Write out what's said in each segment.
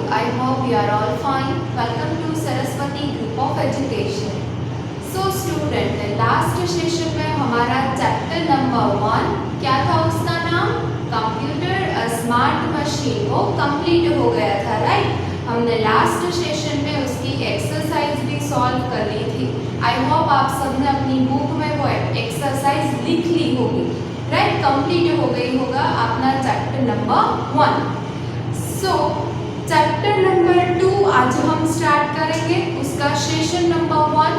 I hope you are all fine. Welcome to Saraswati Group of Education. So student, last session में हमारा chapter number 1 क्या था, उसका नाम कंप्यूटर अ स्मार्ट मशीन, वो complete हो गया था, राइट। हमने लास्ट सेशन में उसकी एक्सरसाइज भी सॉल्व कर ली थी। आई होप आप सबने अपनी बुक में वो एक्सरसाइज लिख ली होगी, राइट। कंप्लीट हो गई होगा अपना चैप्टर नंबर 1। सो चैप्टर नंबर 2 आज हम स्टार्ट करेंगे, उसका सेशन नंबर 1।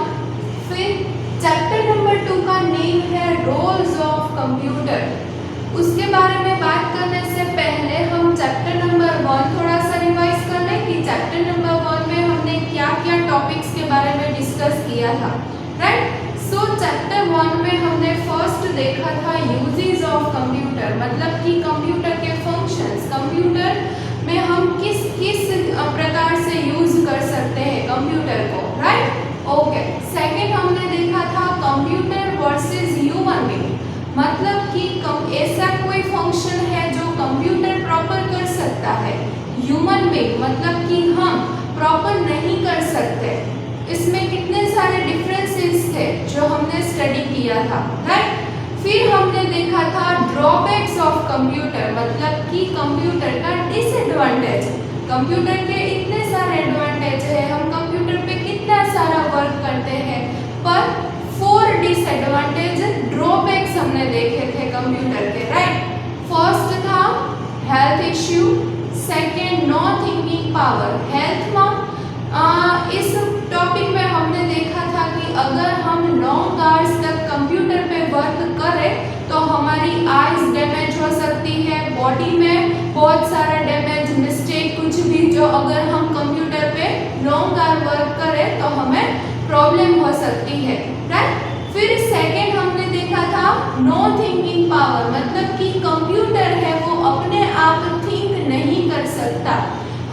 फिर चैप्टर नंबर 2 का नेम है रोल्स ऑफ कंप्यूटर। उसके बारे में बात करने से पहले हम चैप्टर नंबर 1 थोड़ा सा रिवाइज कर लें कि चैप्टर नंबर 1 में हमने क्या क्या टॉपिक्स के बारे में डिस्कस किया था, राइट। सो चैप्टर 1 में हमने फर्स्ट देखा था यूजेस ऑफ कंप्यूटर, मतलब कि कंप्यूटर के फंक्शंस, कंप्यूटर में हम किस किस प्रकार से यूज कर सकते हैं कंप्यूटर को, राइट। ओके, सेकंड हमने देखा था कंप्यूटर वर्सेस ह्यूमन बीइंग, मतलब कि ऐसा कोई फंक्शन है जो कंप्यूटर प्रॉपर कर सकता है, ह्यूमन बीइंग मतलब कि हम प्रॉपर नहीं कर सकते। इसमें कितने सारे डिफरेंसेस थे जो हमने स्टडी किया था, राइट। फिर हमने देखा था ड्रॉबैक्स ऑफ कंप्यूटर, मतलब कि कंप्यूटर का डिसएडवांटेज। कंप्यूटर के इतने सारे एडवांटेज है, हम कंप्यूटर पे कितना सारा वर्क करते हैं, पर 4 डिसएडवांटेज ड्रॉबैक्स हमने देखे थे कंप्यूटर के, राइट। फर्स्ट था health issue, second no thinking power. Health में इस टॉपिक में हमने देखा था कि अगर हम लॉन्ग आवर्स तक कंप्यूटर पे वर्क करें तो हमारी आईज डैमेज हो सकती है, बॉडी में बहुत सारा डैमेज, मिस्टेक, कुछ भी जो अगर हम कंप्यूटर पे लॉन्ग आवर वर्क करें तो हमें प्रॉब्लम हो सकती है, राइट। फिर सेकेंड हमने देखा था नो थिंकिंग पावर, मतलब कि कंप्यूटर है वो अपने आप थिंक नहीं कर सकता।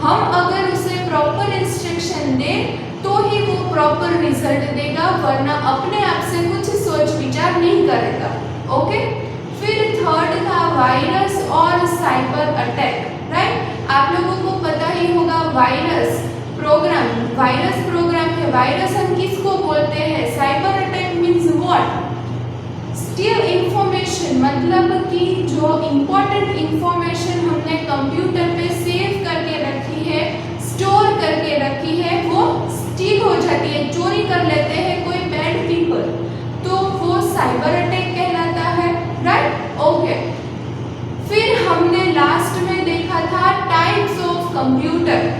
हम अगर उसे प्रॉपर इंस्ट्रक्शन दें तो ही वो प्रॉपर रिजल्ट देगा, वरना अपने आप से कुछ सोच विचार नहीं करेगा, ओके। फिर थर्ड था वायरस और साइबर अटैक, राइट। आप लोगों को पता ही होगा वायरस प्रोग्राम है। वायरस हम किसको बोलते हैं? Cyber attack means what? Steel information, मतलब कि जो इम्पोर्टेंट इंफॉर्मेशन हमने कंप्यूटर पे सेव करके रखी है, स्टोर करके रखी है, वो स्टील हो जाती है, चोरी कर लेते हैं कोई बैड पीपल, तो वो साइबर अटैक कहलाता है, राइट। ओके, फिर हमने लास्ट में देखा था टाइप्स ऑफ कंप्यूटर,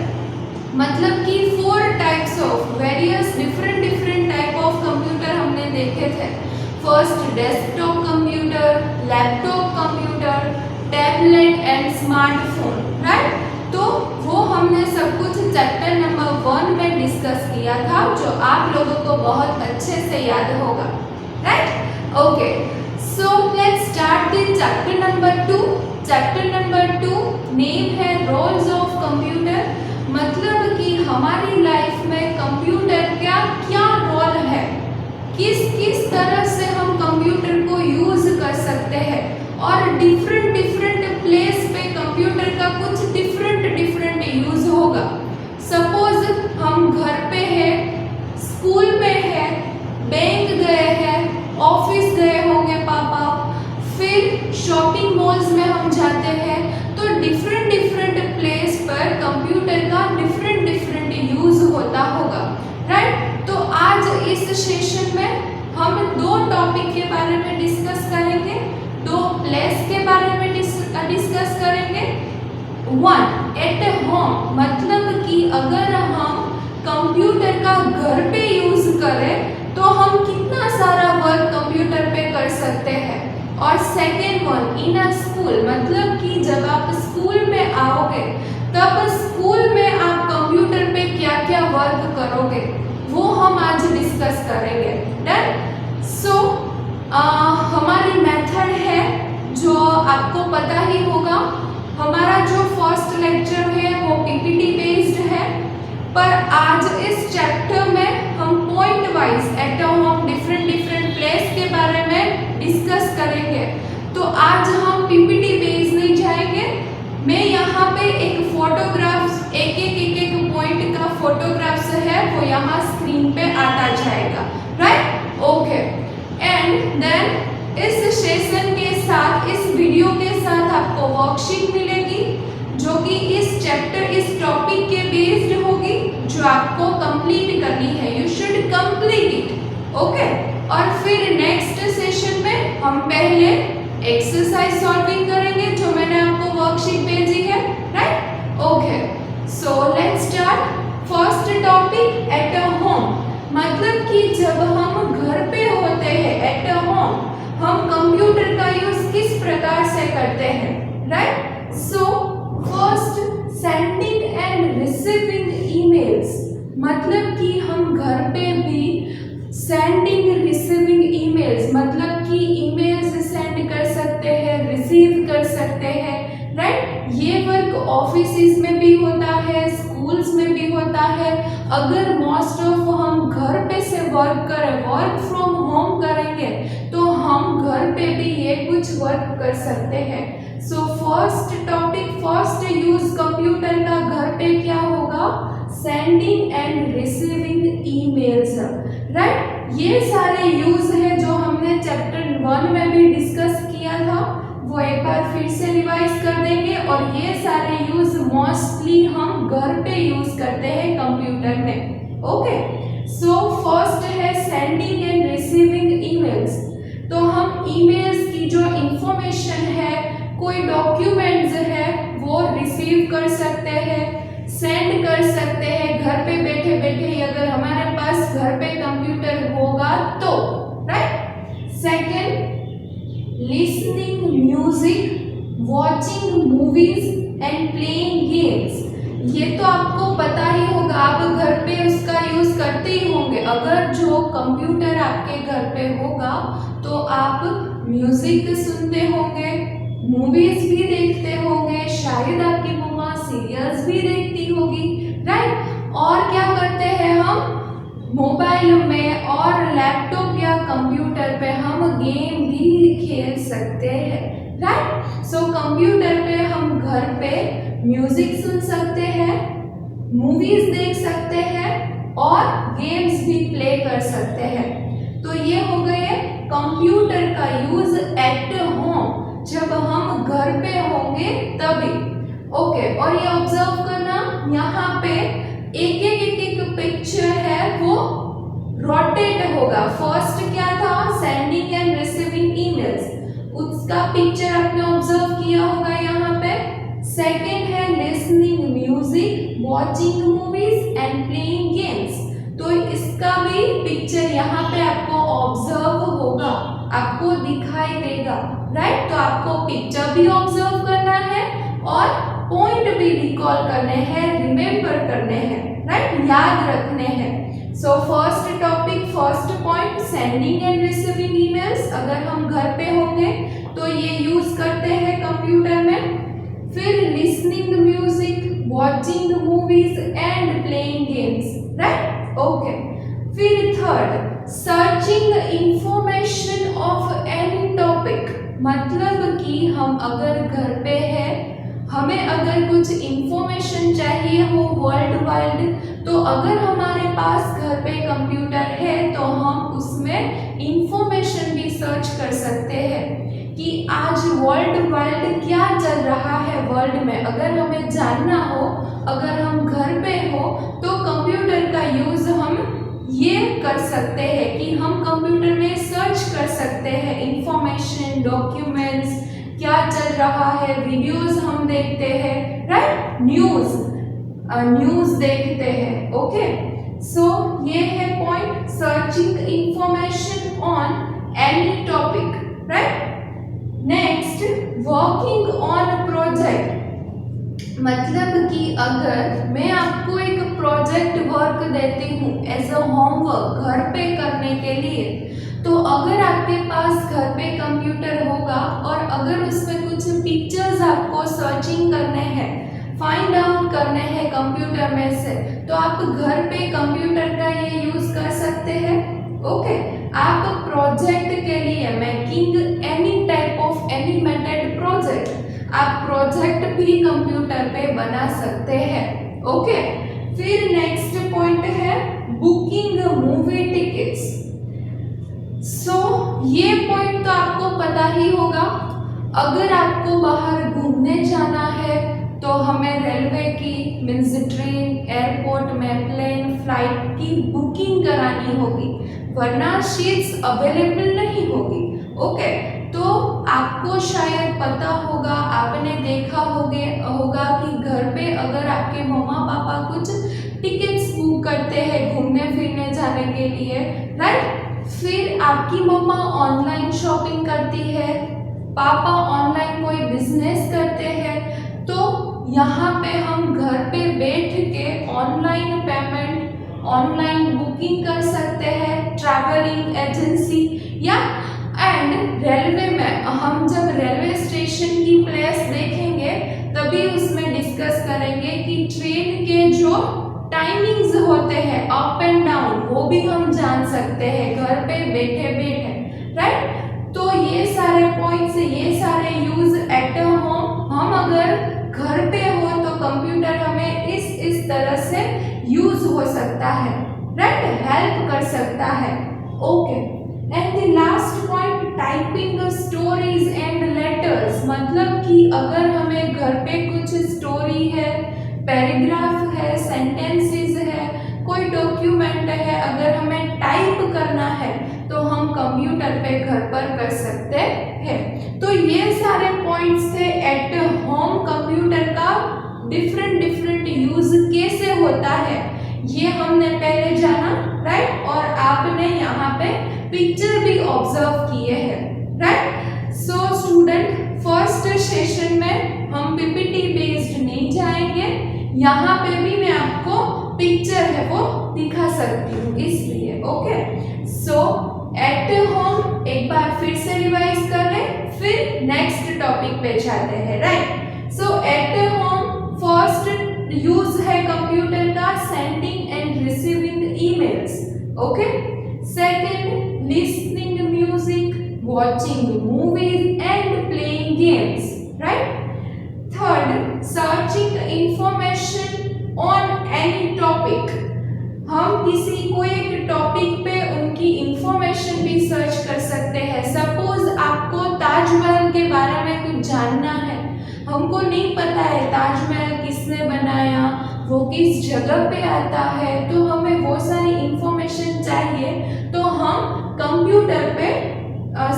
मतलब कि 4 types of various different type of computer हमने देखे थे। First desktop computer, laptop computer, tablet and smartphone, right. तो वो हमने सब कुछ चैप्टर नंबर 1 में डिस्कस किया था, जो आप लोगों को बहुत अच्छे से याद होगा, right. Okay, so let's start the chapter number 2। Chapter number 2 name है रोल्स ऑफ कंप्यूटर, मतलब कि हमारी लाइफ में कंप्यूटर का क्या रोल है, किस किस तरह से हम कंप्यूटर को यूज कर सकते हैं, और डिफरेंट प्लेस पे कंप्यूटर का कुछ डिफरेंट यूज होगा। सपोज हम घर पे है, स्कूल में है, बैंक गए हैं, ऑफिस गए होंगे पापा, फिर शॉपिंग मॉल्स में हम जाते हैं, तो डिफरेंट प्लेस पर कंप्यूटर का डिफरेंट यूज होता होगा, राइट। तो आज इस सेशन में हम 2 टॉपिक के बारे में डिस्कस करेंगे, 2 प्लेस के बारे में डिस्कस करेंगे। 1 एट होम, मतलब कि अगर हम कंप्यूटर का घर पे यूज करें तो हम कितना सारा वर्क कंप्यूटर पे कर सकते हैं, और सेकेंड 1 इन अ स्कूल, मतलब कि जब आप स्कूल में आओगे तब स्कूल में आप कंप्यूटर पे क्या क्या वर्क करोगे, वो हम आज डिस्कस करेंगे, डन। सो हमारी मेथड है जो आपको पता ही होगा। हमारा जो फर्स्ट लेक्चर है वो पीपीटी बेस्ड है, पर आज इस चैप्टर में हम point wise at home different place के बारे में डिस्कस करेंगे। तो आज हम पीपीटी बेस्ड नहीं जाएंगे, मैं यहाँ पे एक फोटोग्राफ्स एक वर्कशीट मिलेगी जो कि इस चैप्टर इस टॉपिक के बेस्ड होगी, जो आपको कंप्लीट करनी है। You should complete it, okay. और फिर नेक्स्ट सेशन में हम पहले एक्सरसाइज सॉल्विंग करेंगे जो मैंने आपको वर्कशीट भेजी है, right, okay. So let's start. First topic at a home, मतलब कि जब हम घर पे होते हैं एट अ होम, हम कंप्यूटर का यूज किस प्रकार से करते हैं, right. So first, sending end receiving emails, मतलब कि हम घर पे भी सेंडिंग रिसीविंग ईमेल्स, मतलब कि ईमेल्स सेंड कर सकते हैं, रिसीव कर सकते हैं, राइट। ये वर्क ऑफिस में भी होता है, स्कूल्स में भी होता है। अगर मोस्ट ऑफ हम घर पे से वर्क करें, वर्क फ्रॉम होम करेंगे, तो हम घर पे भी ये कुछ वर्क कर सकते हैं। So first topic, first use computer का घर पे क्या होगा, sending end receiving emails, right. ये सारे यूज है जो हमने चैप्टर 1 में भी डिस्कस किया था, वो एक बार फिर से रिवाइज कर देंगे। और ये सारे यूज मोस्टली हम घर पे यूज करते हैं कंप्यूटर में, ओके। सो फर्स्ट है सेंडिंग एंड रिसीविंग ईमेल्स। तो हम ईमेल्स की जो इंफॉर्मेशन है, कोई डॉक्यूमेंट्स है, वो रिसीव कर सकते हैं, सेंड कर सकते हैं घर पे बैठे बैठे, अगर हमारे पास घर पे कंप्यूटर होगा तो, right. Second, listening music, watching movies and playing games. ये तो आपको पता ही होगा, आप घर पे उसका यूज करते ही होंगे। अगर जो कंप्यूटर आपके घर पे होगा तो आप म्यूजिक सुनते होंगे, मूवीज भी देखते होंगे, शायद आपकी मम्मा सीरियल्स भी देखती होगी, राइट। और क्या करते हैं हम मोबाइल में और लैपटॉप या कंप्यूटर पे हम गेम भी खेल सकते हैं, राइट। सो कंप्यूटर पे हम घर पे म्यूजिक सुन सकते हैं, मूवीज देख सकते हैं और गेम्स भी प्ले कर सकते हैं। तो ये हो गए कंप्यूटर का यूज एट होम, जब हम घर पे होंगे तभी, ओके। और ये ऑब्जर्व करना, यहाँ पे एक पिक्चर है वो रोटेट होगा। फर्स्ट क्या था, सेंडिंग एंड रिसीविंग ईमेल्स, उसका पिक्चर आपने ऑब्जर्व किया होगा यहाँ पे। सेकंड है listening music, watching movies and playing games, तो इसका भी पिक्चर यहाँ पे आपको ऑब्जर्व होगा, आपको दिखाई देगा, राइट। तो आपको पिक्चर भी ऑब्जर्व करना है और पॉइंट भी रिकॉल करने हैं, रिमेम्बर करने हैं, राइट, याद रखने हैं। So first topic, first point, sending end receiving emails, अगर हम घर पे होंगे तो ये यूज करते हैं कंप्यूटर में। फिर listening music, watching movies and playing games, right, okay. फिर third, searching information of any topic, मतलब कि हम अगर घर पे हैं, हमें अगर कुछ इंफॉर्मेशन चाहिए हो वर्ल्ड वाइड, तो अगर हमारे पास घर पे कंप्यूटर है तो हम उसमें इंफॉर्मेशन भी सर्च कर सकते हैं कि आज वर्ल्ड वाइड क्या चल रहा है वर्ल्ड में। अगर हमें जानना हो, अगर हम घर पे हो, तो कंप्यूटर का यूज हम ये कर सकते हैं कि हम कंप्यूटर में सर्च कर सकते हैं इंफॉर्मेशन, डॉक्यूमेंट्स, क्या चल रहा है, वीडियोस हम देखते हैं, राइट, न्यूज देखते हैं, ओके। सो ये है point, searching information on any topic, right. Next, working on project, मतलब कि अगर मैं आपको एक प्रोजेक्ट वर्क देती हूँ एज अ होमवर्क घर पे करने के लिए, तो अगर आपके पास घर पे कंप्यूटर होगा और अगर उसमें कुछ पिक्चर्स आपको सर्चिंग करने हैं, फाइंड आउट करने हैं कंप्यूटर में से, तो आप घर पे कंप्यूटर का ये यूज कर सकते हैं, ओके। आप प्रोजेक्ट के लिए making any type of animated project, आप प्रोजेक्ट भी कंप्यूटर पे बना सकते हैं, ओके। फिर नेक्स्ट पॉइंट है बुकिंग मूवी टिकट्स। सो ये पॉइंट तो आपको पता ही होगा, अगर आपको बाहर घूमने जाना है तो हमें रेलवे की मीन्स ट्रेन, एयरपोर्ट में प्लेन, फ्लाइट की बुकिंग करानी होगी, वरना सीट्स अवेलेबल नहीं होगी। ओके, तो आपको शायद पता होगा, आपने देखा होगा कि घर पे अगर आपके मम्मा पापा कुछ टिकट्स बुक करते हैं घूमने फिरने जाने के लिए, राइट, फिर आपकी मम्मा ऑनलाइन शॉपिंग करती है, पापा ऑनलाइन कोई बिजनेस करते हैं, तो यहाँ पे हम घर पे बैठ के ऑनलाइन पेमेंट, ऑनलाइन बुकिंग कर सकते हैं, ट्रैवलिंग एजेंसी या एंड रेलवे में हम जब रेलवे स्टेशन की प्लेस देखेंगे तभी उसमें डिस्कस करेंगे कि ट्रेन के जो टाइमिंग्स होते हैं अप एंड डाउन वो भी हम जान सकते हैं घर पे बैठे बैठे, राइट। तो ये सारे पॉइंट्स, ये सारे यूज एट होम, हम अगर घर पे हो तो कंप्यूटर हमें इस तरह से यूज हो सकता है, राइट, हेल्प कर सकता है। Okay, and the last point, typing stories and letters, मतलब कि अगर हमें घर पे कुछ स्टोरी है, पैराग्राफ है, सेंटेंसेस है, कोई डॉक्यूमेंट है, अगर हमें टाइप करना है तो हम कंप्यूटर पे घर पर कर सकते हैं। तो ये सारे पॉइंट्स थे एट होम कंप्यूटर का डिफरेंट यूज कैसे होता है, ये हमने पहले जाना, राइट, और आपने यहाँ पे पिक्चर भी ऑब्जर्व किए हैं, right. So student, first session में हम पीपीटी बेस्ड नहीं जाएंगे, यहाँ पे भी मैं आपको पिक्चर है वो दिखा सकती हूँ इसलिए। ओके, सो एट होम एक बार फिर से रिवाइज कर लें, फिर नेक्स्ट टॉपिक पे जाते हैं, right. So at home first use है कंप्यूटर का sending end receiving emails, okay. Second, listening music, watching movies and playing games, right. Third, searching information on any topic, हम किसी कोई एक टॉपिक पे उनकी इंफॉर्मेशन भी सर्च कर सकते हैं। सपोज आपको ताजमहल के बारे में कुछ जानना है, हमको नहीं पता है ताजमहल किसने बनाया, वो किस जगह पे आता है, तो हमें वो सारी इंफॉर्मेशन चाहिए तो हम कंप्यूटर पे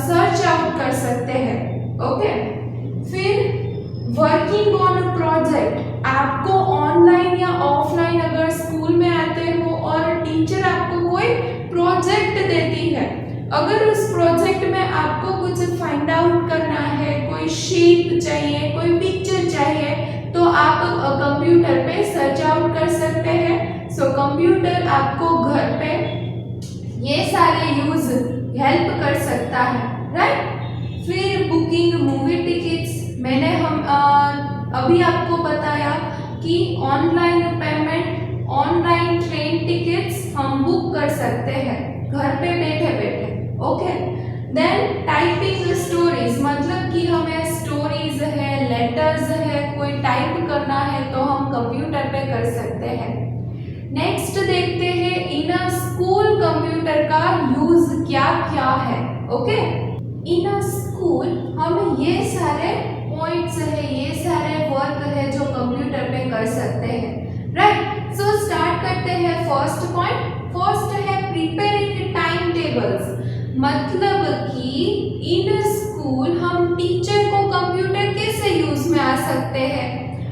सर्च आउट कर सकते हैं। ओके, फिर वर्किंग ऑन प्रोजेक्ट, आपको ऑनलाइन या ऑफलाइन अगर स्कूल में आते हो और टीचर आपको कोई प्रोजेक्ट देती है, अगर उस प्रोजेक्ट में आपको कुछ फाइंड आउट करना है, कोई शेप चाहिए, कोई पिक्चर चाहिए, तो आप कंप्यूटर पे सर्च आउट कर सकते हैं। सो कंप्यूटर आपको घर पे ये सारे यूज हेल्प कर सकता है, राइट। फिर बुकिंग मूवी टिकट्स, मैंने अभी आपको बताया कि online payment, online train tickets हम बुक कर सकते हैं घर पे बैठे बैठे। ओके, देन टाइपिंग स्टोरीज, मतलब कि हमें स्टोरीज है, लेटर्स है, कोई टाइप करना है तो हम कंप्यूटर पे कर सकते हैं। नेक्स्ट देखते हैं इन अ स्कूल कंप्यूटर का यूज क्या क्या है। ओके, इन अ स्कूल हम ये सारे पॉइंट्स है, ये सारे वर्क है जो कंप्यूटर पे कर सकते हैं, राइट। सो स्टार्ट करते हैं फर्स्ट पॉइंट। फर्स्ट है प्रिपेयरिंग टाइम टेबल्स, मतलब कि इन स्कूल हम टीचर को कंप्यूटर कैसे यूज में आ सकते हैं,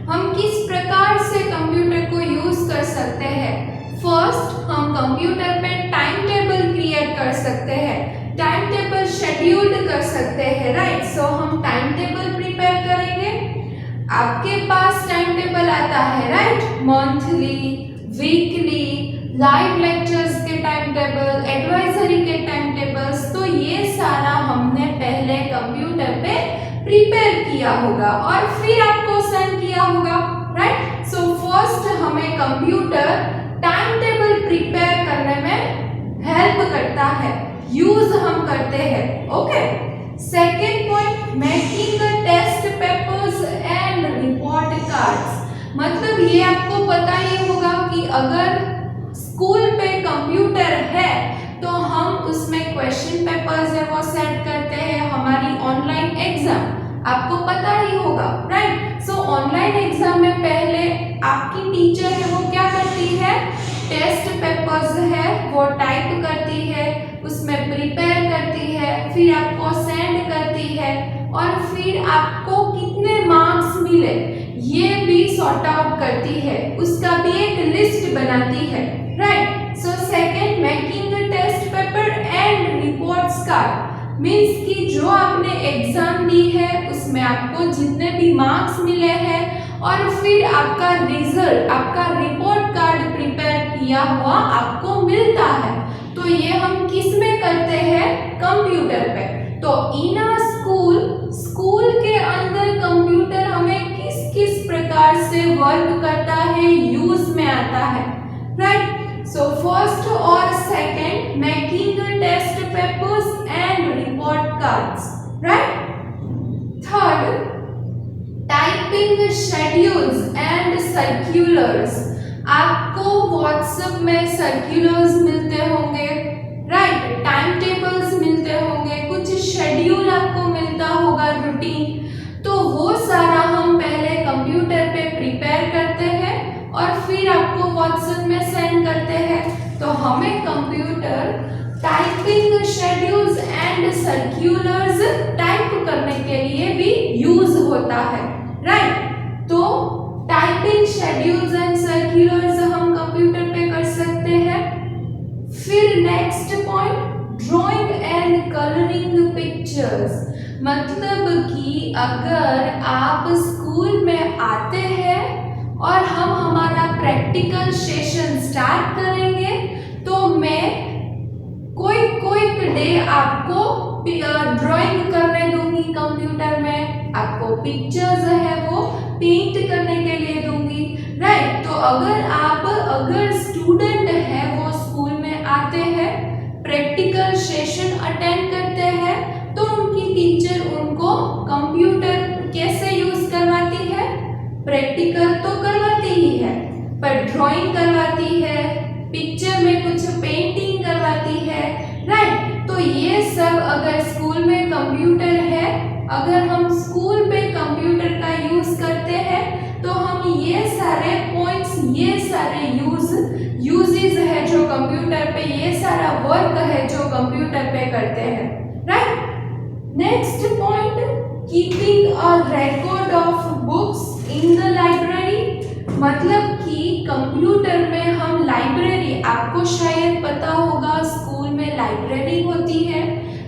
हम किस प्रकार से कंप्यूटर को यूज कर सकते हैं। फर्स्ट, हम कंप्यूटर पे टाइम टेबल क्रिएट कर सकते हैं, टाइम टेबल शेड्यूल्ड कर सकते हैं, राइट। सो हम टाइम टेबल प्रिपेयर करेंगे, आपके पास टाइम टेबल आता है, right, monthly, weekly, live lectures के टाइम टेबल, एडवाइजरी के टाइम टेबल्स, तो ये सारा हमने पहले कंप्यूटर पे प्रिपेयर किया होगा और फिर आपको सेंड किया होगा, राइट। सो फर्स्ट हमें कंप्यूटर टाइम टेबल प्रिपेयर करने में हेल्प करता है, यूज हम करते हैं। Okay, second point, making test papers and report cards, मतलब ये आपको पता ही होगा कि अगर स्कूल पे कंप्यूटर है तो हम उसमें क्वेश्चन पेपर्स है वो सेट करते हैं, हमारी ऑनलाइन एग्जाम आपको पता ही होगा, राइट। सो ऑनलाइन एग्जाम में पहले आपकी टीचर है वो क्या करती है, टेस्ट पेपर्स है वो टाइप करती है, उसमें प्रिपेयर करती है, फिर आपको सेंड करती है और फिर आपको कितने मार्क्स मिले ये भी सॉर्ट आउट करती है, उसका भी एक लिस्ट बनाती है, right. So second, making test paper and reports card means कि जो आपने एग्जाम दी है उसमें आपको जितने भी मार्क्स मिले हैं और फिर आपका रिजल्ट, आपका रिपोर्ट कार्ड प्रिपेयर किया हुआ आपको मिलता है। तो ये हम किस में करते हैं, कंप्यूटर पे। तो इन अ स्कूल के अंदर कंप्यूटर हमें किस किस प्रकार से वर्क करता है, यूज में आता है, राइट। सो फर्स्ट और second, making test papers and report cards, right. Third, typing schedules and circulars. आपको व्हाट्सएप में सर्क्यूलर्स मिलते होंगे, राइट, टाइम टेबल्स मिलते होंगे, कुछ शेड्यूल आपको मिलता होगा, रूटीन। तो वो सारा हम पहले कंप्यूटर पे प्रिपेयर करते हैं और फिर आपको व्हाट्सएप में सेंड करते हैं। तो हमें computer typing schedules and circulars type करने के लिए भी यूज होता है, राइट। तो टाइपिंग शेड्यूल्स एंड सर्क्यूलर्स हम कंप्यूटर पे कर सकते हैं। फिर next point, drawing and colouring pictures. मतलब कि अगर आप स्कूल में आते हैं और हम हमारा प्रैक्टिकल सेशन स्टार्ट करेंगे तो मैं कोई डे आपको ड्राइंग करने दूंगी कंप्यूटर में, आपको पिक्चर्स है वो पेंट करने के लिए दूंगी, राइट। तो अगर स्टूडेंट है वो स्कूल में आते हैं, प्रैक्टिकल सेशन अटेंड करते हैं, तो उनकी टीचर उनको कंप्यूटर कैसे यूज करवाती है, प्रैक्टिकल तो करवाती ही है पर ड्राइंग करवाती है, पिक्चर में कुछ पेंटिंग करवाती है, राइट। तो ये सब अगर स्कूल में कंप्यूटर है, अगर हम स्कूल पे कंप्यूटर का यूज करते हैं तो हम ये सारे पॉइंट्स, ये सारे यूजेस है जो कंप्यूटर पे, ये सारा वर्क है जो कंप्यूटर पे करते हैं, right. Next point, keeping a record of books in the library. मतलब कि कंप्यूटर में हम लाइब्रेरी, आपको शायद पता होगा स्कूल में लाइब्रेरी होती है,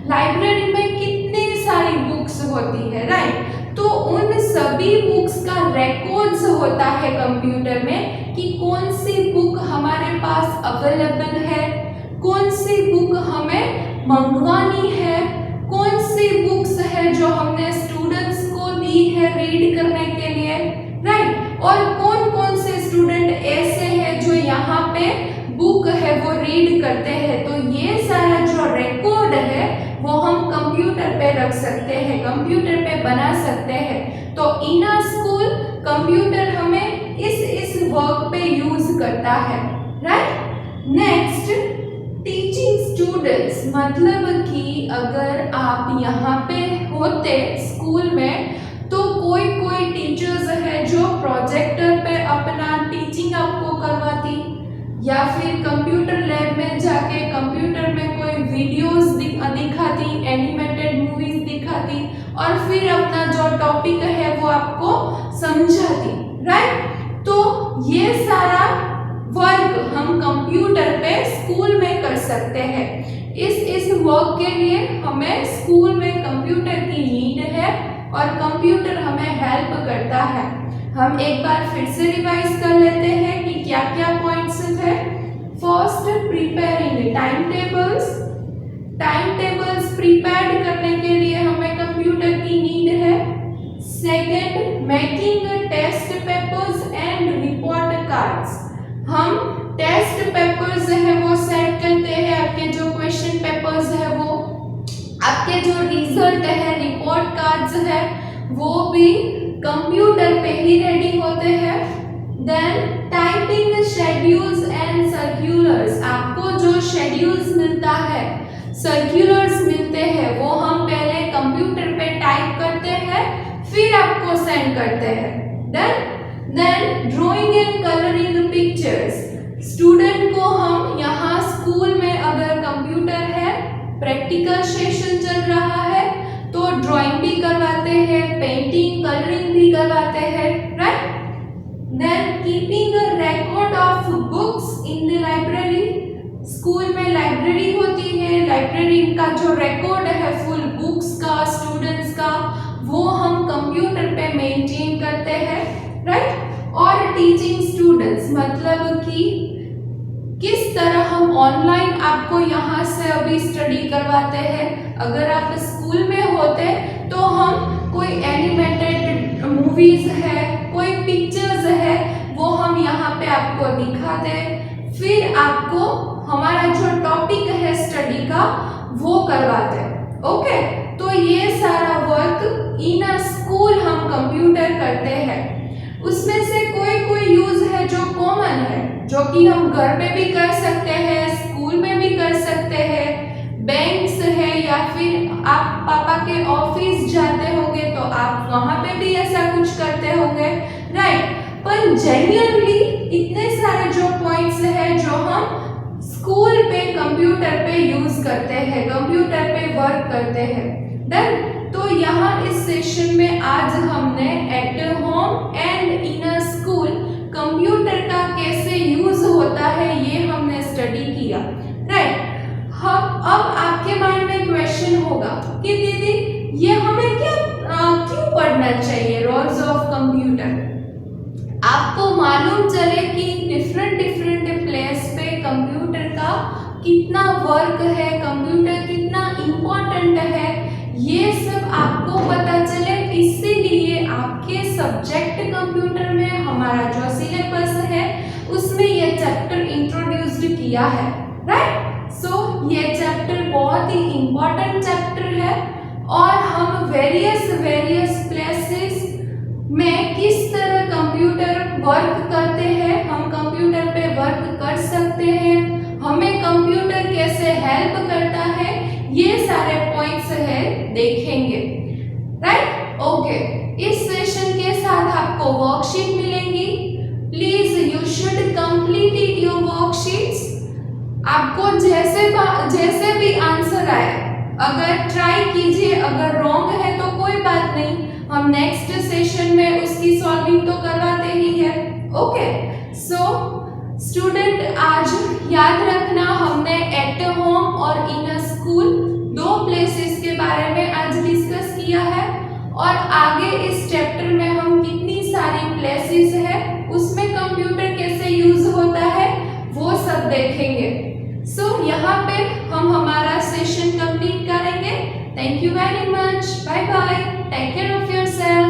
लाइब्रेरी में कितनी सारी बुक्स होती है, राइट। तो उन सभी बुक्स का रिकॉर्ड्स होता है कंप्यूटर में कि कौन सी बुक हमारे पास अवेलेबल है, कौन सी बुक हमें मंगवानी है, कौन सी बुक्स है जो हमने स्टूडेंट्स को दी है रीड करने के लिए, राइट। और कौन कौन से स्टूडेंट ऐसे हैं जो यहाँ पे बुक है वो रीड करते हैं। तो ये सारा जो रिकॉर्ड है वो हम कंप्यूटर पे रख सकते हैं, कंप्यूटर पे बना सकते हैं। तो इन अ स्कूल कंप्यूटर हमें इस वर्क पे यूज करता है, राइट। Next, teaching students. मतलब कि अगर आप यहाँ पे होते स्कूल में तो कोई टीचर्स है जो प्रोजेक्टर पे अपना टीचिंग आपको करवाती, या फिर कंप्यूटर लैब में जाके कंप्यूटर में कोई वीडियोस दिखाती, एनिमेटेड मूवीज दिखाती और फिर अपना जो टॉपिक है वो आपको समझाती, राइट। तो ये सारा वर्क हम कंप्यूटर पे स्कूल में कर सकते हैं। इस वर्क के लिए हमें स्कूल में कंप्यूटर की नीड है और कंप्यूटर हमें हेल्प करता है। हम एक बार फिर से रिवाइज कर लेते हैं कि क्या क्या पॉइंट्स थे। First, preparing time tables. Time tables prepare करने के लिए हमें कंप्यूटर की नीड है। Second, making test papers and report cards. हम टेस्ट पेपर्स है वो सेट करते हैं, आपके जो क्वेश्चन पेपर्स है वो, आपके जो रिजल्ट है, रिपोर्ट कार्ड्स है वो भी कंप्यूटर पे ही रेडी होते हैं। Then typing schedules and circulars. आपको जो शेड्यूल्स मिलता है, सर्क्यूलर्स मिलते हैं, वो हम पहले कंप्यूटर पे टाइप करते हैं, फिर आपको सेंड करते हैं। Done. Then drawing and colouring pictures. Student को हम यहाँ स्कूल में अगर कंप्यूटर है, प्रैक्टिकल सेशन चल रहा है तो ड्राइंग भी करवाते हैं, पेंटिंग कलरिंग भी करवाते हैं, right. Then keeping a record of books in the library. School में लाइब्रेरी होती है, लाइब्रेरी का जो रिकॉर्ड है फुल बुक्स का, स्टूडेंट्स का, वो हम कंप्यूटर पे मेंटेन करते हैं, राइट। और टीचिंग स्टूडेंट्स मतलब कि किस तरह हम ऑनलाइन आपको यहाँ से अभी स्टडी करवाते हैं। अगर आप स्कूल में होते तो हम कोई एनिमेटेड मूवीज है, कोई पिक्चर्स है, वो हम यहाँ पे आपको दिखाते, फिर आपको हमारा जो टॉपिक है स्टडी का वो करवाते। ओके, तो ये सारा वर्क इन अ स्कूल हम कंप्यूटर करते हैं। उसमें से कोई यूज है जो कॉमन है, जो कि हम घर पे भी कर सकते हैं, स्कूल में भी कर सकते हैं, बैंक्स है, या फिर आप पापा के ऑफिस जाते होंगे तो आप वहां पे भी ऐसा कुछ करते होंगे, राइट। पर जेन्युइनली इतने सारे जो पॉइंट्स है जो हम स्कूल पे कंप्यूटर पे यूज करते हैं, कंप्यूटर पे वर्क करते हैं। डन। तो यहाँ इस सेशन में आज हमने at home and in a school computer का कैसे यूज होता है ये हमने स्टडी किया, राइट। अब आपके माइंड में क्वेश्चन होगा कि दीदी ये हमें क्यों पढ़ना चाहिए, रोल्स ऑफ कंप्यूटर। आपको मालूम चले कि डिफरेंट प्लेस पे कंप्यूटर का कितना वर्क है, कंप्यूटर कितना इम्पोर्टेंट है, ये सब आपको पता चले, इसीलिए आपके सब्जेक्ट कंप्यूटर में हमारा जो सिलेबस है उसमें ये चैप्टर इंट्रोड्यूस्ड किया है, राइट। सो ये चैप्टर बहुत ही इम्पोर्टेंट चैप्टर है और हम वेरियस प्लेसेस में किस तरह कंप्यूटर वर्क करते हैं, हम कंप्यूटर पे वर्क कर सकते हैं, हमें कंप्यूटर कैसे हेल्प करता है, ये सारे पॉइंट्स है देखेंगे, राइट। ओके, इस सेशन के साथ आपको वर्कशीट मिलेंगी। Please you should complete it your worksheets. आपको जैसे भी आंसर आए अगर ट्राई कीजिए, अगर रॉन्ग है तो कोई बात नहीं, हम नेक्स्ट सेशन में उसकी सॉल्विंग तो करवाते ही है। ओके, सो स्टूडेंट आज याद रखना हमने एट होम और इन अ स्कूल दो प्लेसेस के बारे में आज डिस्कस किया है और आगे इस चैप्टर में हम कितनी सारी प्लेसेस है उसमें कंप्यूटर कैसे यूज होता है वो सब देखेंगे। सो यहाँ पे हम हमारा सेशन कंप्लीट करेंगे। Thank you very much, bye bye, take care of yourself.